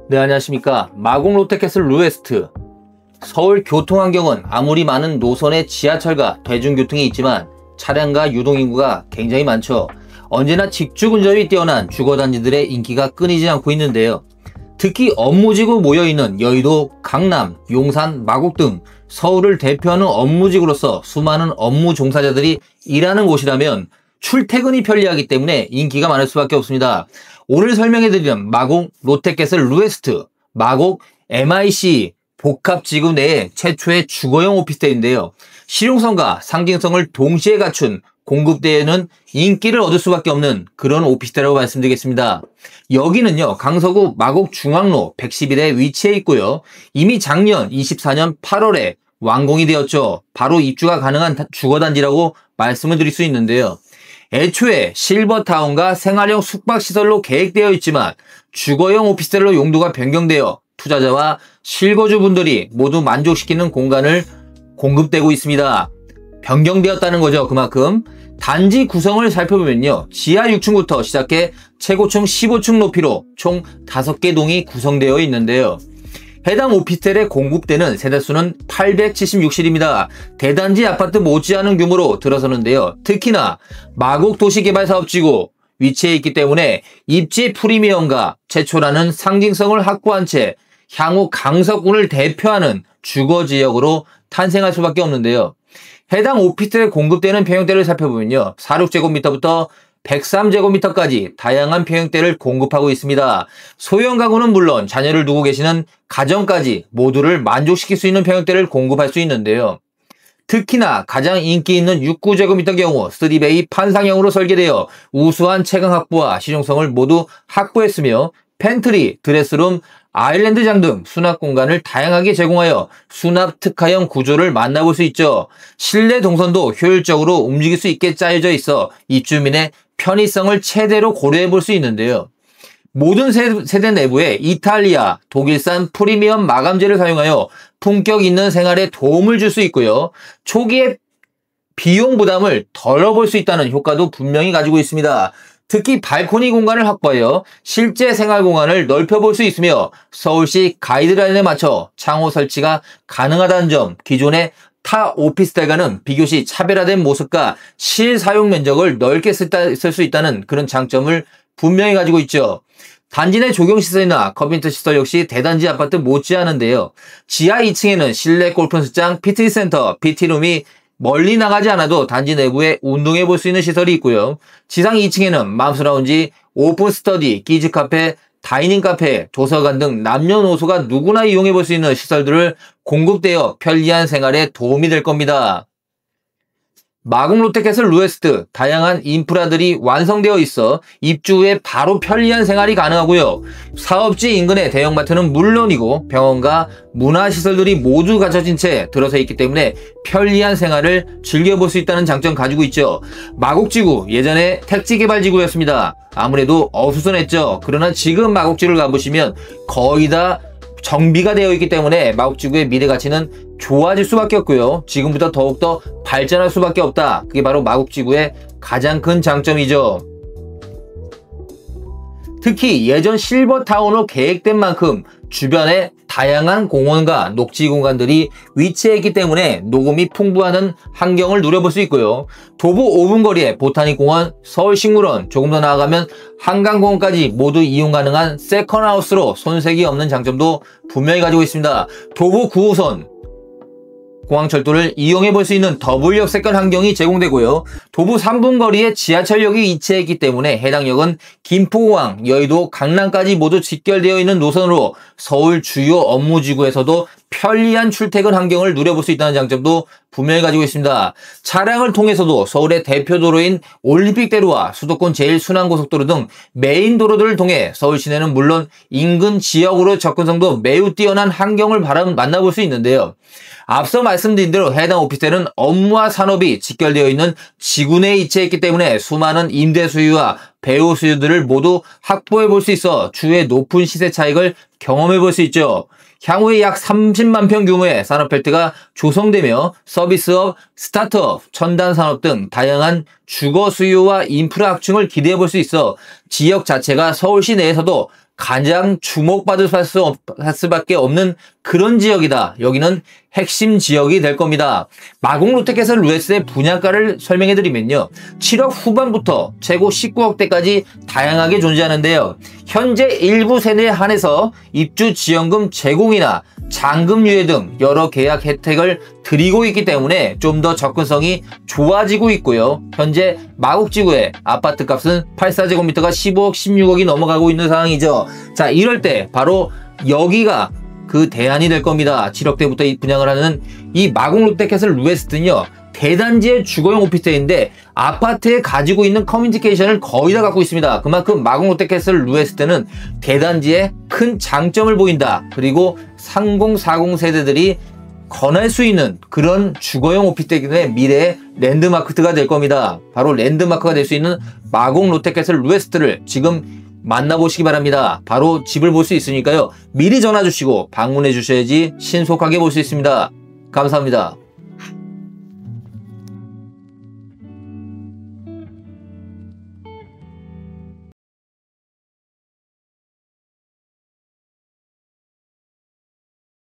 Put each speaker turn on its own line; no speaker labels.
네, 안녕하십니까. 마곡 롯데캐슬 루에스트. 서울 교통환경은 아무리 많은 노선의 지하철과 대중교통이 있지만 차량과 유동인구가 굉장히 많죠. 언제나 직주근접이 뛰어난 주거단지들의 인기가 끊이지 않고 있는데요. 특히 업무지구 모여있는 여의도, 강남, 용산, 마곡 등 서울을 대표하는 업무지구로서 수많은 업무 종사자들이 일하는 곳이라면 출퇴근이 편리하기 때문에 인기가 많을 수밖에 없습니다. 오늘 설명해드리는 마곡 롯데캐슬 루에스트, 마곡 MIC 복합지구 내에 최초의 주거용 오피스텔인데요. 실용성과 상징성을 동시에 갖춘 공급대에는 인기를 얻을 수밖에 없는 그런 오피스텔이라고 말씀드리겠습니다. 여기는요, 강서구 마곡 중앙로 111에 위치해 있고요. 이미 작년 24년 8월에 완공이 되었죠. 바로 입주가 가능한 주거단지라고 말씀을 드릴 수 있는데요. 애초에 실버타운과 생활형 숙박시설로 계획되어 있지만 주거용 오피스텔로 용도가 변경되어 투자자와 실거주분들이 모두 만족시키는 공간을 공급되고 있습니다. 변경되었다는 거죠. 그만큼 단지 구성을 살펴보면요, 지하 6층부터 시작해 최고층 15층 높이로 총 5개 동이 구성되어 있는데요. 해당 오피스텔의 공급되는 세대수는 876실입니다. 대단지 아파트 못지않은 규모로 들어서는데요. 특히나 마곡 도시개발사업지구 위치해 있기 때문에 입지 프리미엄과 최초라는 상징성을 확보한 채 향후 강서군을 대표하는 주거지역으로 탄생할 수밖에 없는데요. 해당 오피스텔에 공급되는 평형대를 살펴보면요, 46제곱미터부터 103제곱미터까지 다양한 평형대를 공급하고 있습니다. 소형 가구는 물론 자녀를 두고 계시는 가정까지 모두를 만족시킬 수 있는 평형대를 공급할 수 있는데요. 특히나 가장 인기 있는 69제곱미터 경우 3베이 판상형으로 설계되어 우수한 채광 확보와 실용성을 모두 확보했으며 팬트리, 드레스룸, 아일랜드장 등 수납 공간을 다양하게 제공하여 수납 특화형 구조를 만나볼 수 있죠. 실내 동선도 효율적으로 움직일 수 있게 짜여져 있어 입주민의 편의성을 최대로 고려해 볼 수 있는데요. 모든 세대 내부에 이탈리아, 독일산 프리미엄 마감재를 사용하여 품격 있는 생활에 도움을 줄 수 있고요. 초기에 비용 부담을 덜어볼 수 있다는 효과도 분명히 가지고 있습니다. 특히 발코니 공간을 확보하여 실제 생활 공간을 넓혀볼 수 있으며 서울시 가이드라인에 맞춰 창호 설치가 가능하다는 점, 기존의 타 오피스텔과는 비교시 차별화된 모습과 실사용 면적을 넓게 쓸 수 있다는 그런 장점을 분명히 가지고 있죠. 단지 내 조경시설이나 커뮤니티 시설 역시 대단지 아파트 못지않은데요. 지하 2층에는 실내 골프연습장, 피트니스센터, PT룸이 멀리 나가지 않아도 단지 내부에 운동해 볼 수 있는 시설이 있고요. 지상 2층에는 맘스라운지, 오픈 스터디, 키즈 카페, 다이닝 카페, 도서관 등 남녀노소가 누구나 이용해 볼 수 있는 시설들을 공급되어 편리한 생활에 도움이 될 겁니다. 마곡 롯데캐슬 루에스트, 다양한 인프라들이 완성되어 있어 입주 후에 바로 편리한 생활이 가능하고요. 사업지 인근의 대형마트는 물론이고 병원과 문화시설들이 모두 갖춰진 채 들어서 있기 때문에 편리한 생활을 즐겨볼 수 있다는 장점 가지고 있죠. 마곡지구, 예전에 택지개발지구였습니다. 아무래도 어수선했죠. 그러나 지금 마곡지구를 가보시면 거의 다 정비가 되어 있기 때문에 마곡지구의 미래 가치는 좋아질 수밖에 없고요. 지금부터 더욱더 발전할 수밖에 없다. 그게 바로 마곡지구의 가장 큰 장점이죠. 특히 예전 실버타운으로 계획된 만큼 주변에 다양한 공원과 녹지 공간들이 위치해 있기 때문에 녹음이 풍부한 환경을 누려볼 수 있고요. 도보 5분 거리에 보타닉공원, 서울식물원, 조금 더 나아가면 한강공원까지 모두 이용 가능한 세컨하우스로 손색이 없는 장점도 분명히 가지고 있습니다. 도보 9호선 공항철도를 이용해 볼 수 있는 더블역 세컨 환경이 제공되고요. 도보 3분 거리에 지하철역이 위치해 있기 때문에 해당 역은 김포공항, 여의도, 강남까지 모두 직결되어 있는 노선으로 서울 주요 업무지구에서도 편리한 출퇴근 환경을 누려볼 수 있다는 장점도 분명히 가지고 있습니다. 차량을 통해서도 서울의 대표 도로인 올림픽대로와 수도권 제1순환고속도로 등 메인 도로들을 통해 서울 시내는 물론 인근 지역으로 접근성도 매우 뛰어난 환경을 만나볼 수 있는데요. 앞서 말씀드린 대로 해당 오피스텔은 업무와 산업이 직결되어 있는 지구 내에 위치해 있기 때문에 수많은 임대 수요와 배우 수요들을 모두 확보해 볼 수 있어 추후에 높은 시세 차익을 경험해 볼 수 있죠. 향후에 약 30만 평 규모의 산업벨트가 조성되며 서비스업, 스타트업, 첨단산업 등 다양한 주거 수요와 인프라 확충을 기대해 볼 수 있어 지역 자체가 서울시 내에서도 가장 주목받을 수밖에 없는 그런 지역이다. 여기는 핵심 지역이 될 겁니다. 마곡 롯데캐슬 루에스의 분양가를 설명해드리면요. 7억 후반부터 최고 19억대까지 다양하게 존재하는데요. 현재 일부 세대에 한해서 입주 지원금 제공이나 잔금 유예 등 여러 계약 혜택을 드리고 있기 때문에 좀 더 접근성이 좋아지고 있고요. 현재 마곡지구의 아파트 값은 84제곱미터가 15억, 16억이 넘어가고 있는 상황이죠. 자, 이럴 때 바로 여기가 그 대안이 될 겁니다. 7억대부터 분양을 하는 이 마곡 롯데캐슬 루에스트는요. 대단지의 주거용 오피스텔인데 아파트에 가지고 있는 커뮤니케이션을 거의 다 갖고 있습니다. 그만큼 마곡 롯데캐슬 루에스트는 대단지에 큰 장점을 보인다. 그리고 30, 40 세대들이 권할 수 있는 그런 주거용 오피스텔의 미래의 랜드마크가 될 겁니다. 바로 랜드마크가 될 수 있는 마곡 롯데캐슬 루에스트를 지금 만나보시기 바랍니다. 바로 집을 볼 수 있으니까요. 미리 전화 주시고 방문해 주셔야지 신속하게 볼 수 있습니다. 감사합니다.